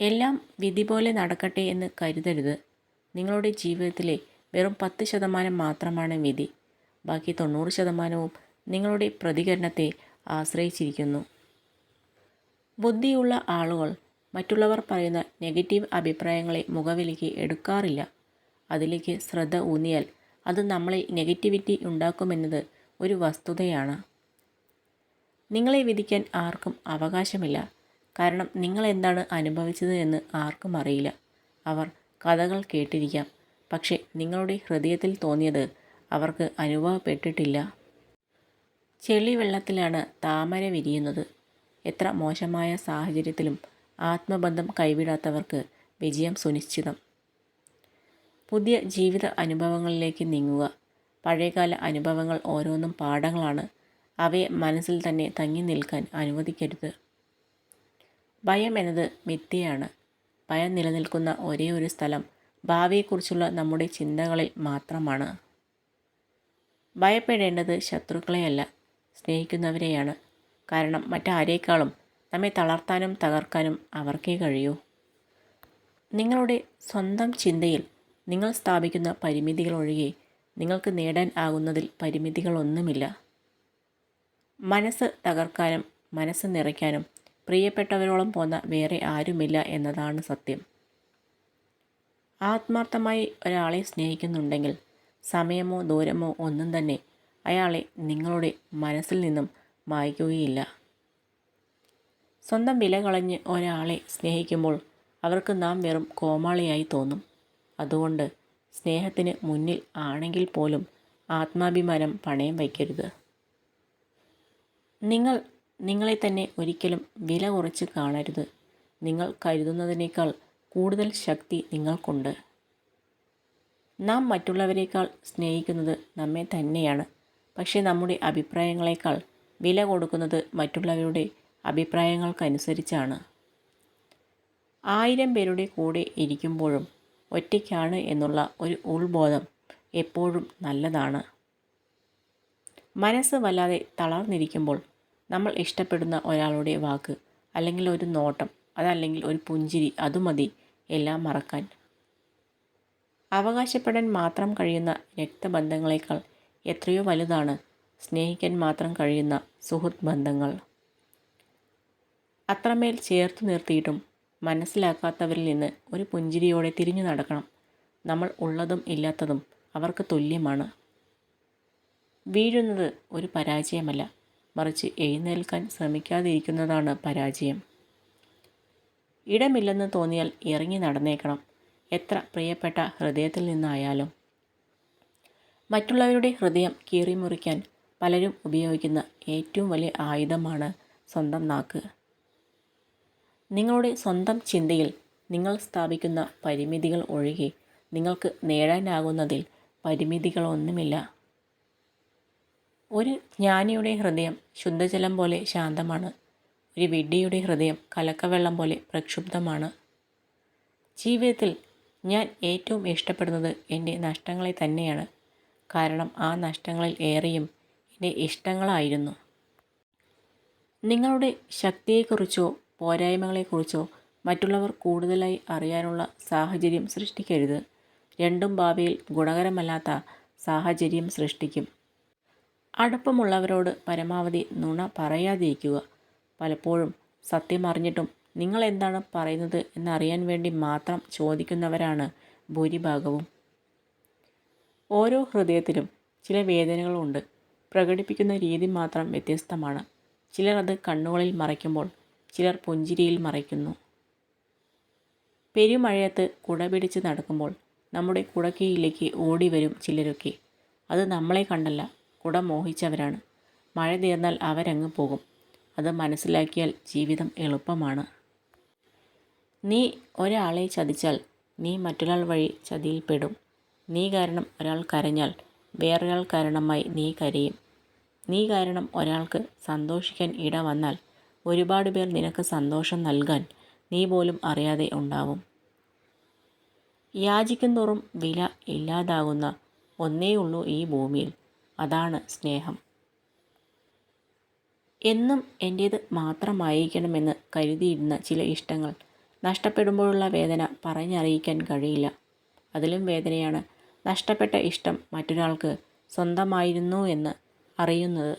എല്ലാം വിധി പോലെ നടക്കട്ടെ എന്ന് കരുതരുത്. നിങ്ങളുടെ ജീവിതത്തിലെ വെറും 10% മാത്രമാണ് വിധി. ബാക്കി 90%വും നിങ്ങളുടെ പ്രതികരണത്തെ ആശ്രയിച്ചിരിക്കുന്നു. ബുദ്ധിയുള്ള ആളുകൾ മറ്റുള്ളവർ പറയുന്ന നെഗറ്റീവ് അഭിപ്രായങ്ങളെ മുഖവിലേക്ക് എടുക്കാറില്ല. അതിലേക്ക് ശ്രദ്ധ ഊന്നിയാൽ അത് നമ്മളിൽ നെഗറ്റിവിറ്റി ഉണ്ടാക്കുമെന്നത് ഒരു വസ്തുതയാണ്. നിങ്ങളെ വിധിക്കാൻ ആർക്കും അവകാശമില്ല. കാരണം നിങ്ങൾ എന്താണ് അനുഭവിച്ചത് എന്ന് ആർക്കും അറിയില്ല. അവർ കഥകൾ കേട്ടിരിക്കാം, പക്ഷേ നിങ്ങളുടെ ഹൃദയത്തിൽ തോന്നിയത് അവർക്ക് അനുഭവപ്പെട്ടിട്ടില്ല. ചെളി വെള്ളത്തിലാണ് താമര വിരിയുന്നത്. എത്ര മോശമായ സാഹചര്യത്തിലും ആത്മബന്ധം കൈവിടാത്തവർക്ക് വിജയം സുനിശ്ചിതം. പുതിയ ജീവിത അനുഭവങ്ങളിലേക്ക് നീങ്ങുക. പഴയകാല അനുഭവങ്ങൾ ഓരോന്നും പാഠങ്ങളാണ്. അവയെ മനസ്സിൽ തന്നെ തങ്ങി നിൽക്കാൻ അനുവദിക്കരുത്. ഭയം എന്നത് മിഥ്യയാണ്. ഭയം നിലനിൽക്കുന്ന ഒരേ ഒരു സ്ഥലം ഭാവിയെക്കുറിച്ചുള്ള നമ്മുടെ ചിന്തകളിൽ മാത്രമാണ്. ഭയപ്പെടേണ്ടത് ശത്രുക്കളെയല്ല, സ്നേഹിക്കുന്നവരെയാണ്. കാരണം മറ്റാരേക്കാളും നമ്മെ തളർത്താനും തകർക്കാനും അവർക്കേ കഴിയൂ. നിങ്ങളുടെ സ്വന്തം ചിന്തയിൽ നിങ്ങൾ സ്ഥാപിക്കുന്ന പരിമിതികൾ ഒഴികെ നിങ്ങൾക്ക് നേടാൻ ആകുന്നതിൽ പരിമിതികളൊന്നുമില്ല. മനസ്സ് തകർക്കാനും മനസ്സ് നിറയ്ക്കാനും പ്രിയപ്പെട്ടവരോളം പോന്ന വേറെ ആരുമില്ല എന്നതാണ് സത്യം. ആത്മാർത്ഥമായി ഒരാളെ സ്നേഹിക്കുന്നുണ്ടെങ്കിൽ സമയമോ ദൂരമോ ഒന്നും തന്നെ അയാളെ നിങ്ങളുടെ മനസ്സിൽ നിന്നും മായ്ക്കുകയില്ല. സ്വന്തം വില കളഞ്ഞ് ഒരാളെ സ്നേഹിക്കുമ്പോൾ അവർക്ക് നാം വെറും കോമാളിയായി തോന്നും. അതുകൊണ്ട് സ്നേഹത്തിന് മുന്നിൽ ആണെങ്കിൽ പോലും ആത്മാഭിമാനം പണയം വയ്ക്കരുത്. നിങ്ങൾ നിങ്ങളെ തന്നെ ഒരിക്കലും വില കുറച്ച് കാണരുത്. നിങ്ങൾ കരുതുന്നതിനേക്കാൾ കൂടുതൽ ശക്തി നിങ്ങൾക്കുണ്ട്. നാം മറ്റുള്ളവരെക്കാൾ സ്നേഹിക്കുന്നത് നമ്മെ തന്നെയാണ്. പക്ഷേ നമ്മുടെ അഭിപ്രായങ്ങളെക്കാൾ വില കൊടുക്കുന്നത് മറ്റുള്ളവരുടെ അഭിപ്രായങ്ങൾക്കനുസരിച്ചാണ്. 1000 പേരുടെ കൂടെ ഇരിക്കുമ്പോഴും ഒറ്റയ്ക്കാണ് എന്നുള്ള ഒരു ഉൾബോധം എപ്പോഴും നല്ലതാണ്. മനസ്സ് വല്ലാതെ തളർന്നിരിക്കുമ്പോൾ നമ്മൾ ഇഷ്ടപ്പെടുന്ന ഒരാളുടെ വാക്ക്, അല്ലെങ്കിൽ ഒരു നോട്ടം, അതല്ലെങ്കിൽ ഒരു പുഞ്ചിരി, അതുമതി എല്ലാം മറക്കാൻ. അവകാശപ്പെടാൻ മാത്രം കഴിയുന്ന രക്തബന്ധങ്ങളെക്കാൾ എത്രയോ വലുതാണ് സ്നേഹിക്കാൻ മാത്രം കഴിയുന്ന സുഹൃത്ത് ബന്ധങ്ങൾ. അത്രമേൽ ചേർത്തു നിർത്തിയിട്ടും മനസ്സിലാക്കാത്തവരിൽ നിന്ന് ഒരു പുഞ്ചിരിയോടെ തിരിഞ്ഞു നടക്കണം. നമ്മൾ ഉള്ളതും ഇല്ലാത്തതും അവർക്ക് തുല്യമാണ്. വീഴുന്നത് ഒരു പരാജയമല്ല, മറിച്ച് എഴുന്നേൽക്കാൻ ശ്രമിക്കാതിരിക്കുന്നതാണ് പരാജയം. ഇടമില്ലെന്ന് തോന്നിയാൽ ഇറങ്ങി നടന്നേക്കണം, എത്ര പ്രിയപ്പെട്ട ഹൃദയത്തിൽ നിന്നായാലും. മറ്റുള്ളവരുടെ ഹൃദയം കീറിമുറിക്കാൻ പലരും ഉപയോഗിക്കുന്ന ഏറ്റവും വലിയ ആയുധമാണ് സ്വന്തം നാക്ക്. നിങ്ങളുടെ സ്വന്തം ചിന്തയിൽ നിങ്ങൾ സ്ഥാപിക്കുന്ന പരിമിതികൾ ഒഴികെ നിങ്ങൾക്ക് നേടാനാകുന്നതിൽ പരിമിതികളൊന്നുമില്ല. ഒരു ജ്ഞാനിയുടെ ഹൃദയം ശുദ്ധജലം പോലെ ശാന്തമാണ്. ഒരു വിഡ്ഢിയുടെ ഹൃദയം കലക്കവെള്ളം പോലെ പ്രക്ഷുബ്ധമാണ്. ജീവിതത്തിൽ ഞാൻ ഏറ്റവും ഇഷ്ടപ്പെടുന്നത് എൻ്റെ നഷ്ടങ്ങളെ തന്നെയാണ്. കാരണം ആ നഷ്ടങ്ങളിൽ ഏറെയും എൻ്റെ ഇഷ്ടങ്ങളായിരുന്നു. നിങ്ങളുടെ ശക്തിയെക്കുറിച്ചോ പോരായ്മകളെക്കുറിച്ചോ മറ്റുള്ളവർ കൂടുതലായി അറിയാനുള്ള സാഹചര്യം സൃഷ്ടിക്കരുത്. രണ്ടും ഭാവിയിൽ ഗുണകരമല്ലാത്ത സാഹചര്യം സൃഷ്ടിക്കും. അടുപ്പമുള്ളവരോട് പരമാവധി നുണ പറയാതിരിക്കുക. പലപ്പോഴും സത്യം അറിഞ്ഞിട്ടും നിങ്ങൾ എന്താണ് പറയുന്നത് എന്നറിയാൻ വേണ്ടി മാത്രം ചോദിക്കുന്നവരാണ് ഭൂരിഭാഗവും. ഓരോ ഹൃദയത്തിലും ചില വേദനകളുണ്ട്. പ്രകടിപ്പിക്കുന്ന രീതി മാത്രം വ്യത്യസ്തമാണ്. ചിലർ അത് കണ്ണുകളിൽ മറയ്ക്കുമ്പോൾ ചിലർ പുഞ്ചിരിയിൽ മറയ്ക്കുന്നു. പെരുമഴയത്ത് കുട പിടിച്ച് നടക്കുമ്പോൾ നമ്മുടെ കുടക്കീഴിലേക്ക് ഓടി വരും ചിലരൊക്കെ. അത് നമ്മളെ കണ്ടല്ല, കുട മോഹിച്ചവരാണ്. മഴ തീർന്നാൽ അവരങ്ങ് പോകും. അത് മനസ്സിലാക്കിയാൽ ജീവിതം എളുപ്പമാണ്. നീ ഒരാളെ ചതിച്ചാൽ നീ മറ്റൊരാൾ വഴി ചതിയിൽപ്പെടും. നീ കാരണം ഒരാൾ കരഞ്ഞാൽ വേറൊരാൾ കാരണമായി നീ കരയും. നീ കാരണം ഒരാൾക്ക് സന്തോഷിക്കാൻ ഇട വന്നാൽ ഒരുപാട് പേർ നിനക്ക് സന്തോഷം നൽകാൻ നീ പോലും അറിയാതെ ഉണ്ടാവും. യാചിക്കും തോറും വില ഇല്ലാതാകുന്ന ഒന്നേയുള്ളൂ ഈ ഭൂമിയിൽ, അതാണ് സ്നേഹം. എന്നും എൻ്റേത് മാത്രമായിരിക്കണമെന്ന് കരുതിയിരുന്ന ചില ഇഷ്ടങ്ങൾ നഷ്ടപ്പെടുമ്പോഴുള്ള വേദന പറഞ്ഞറിയിക്കാൻ കഴിയില്ല. അതിലും വേദനയാണ് നഷ്ടപ്പെട്ട ഇഷ്ടം മറ്റൊരാൾക്ക് സ്വന്തമായിരുന്നു എന്ന് അറിയുന്നത്.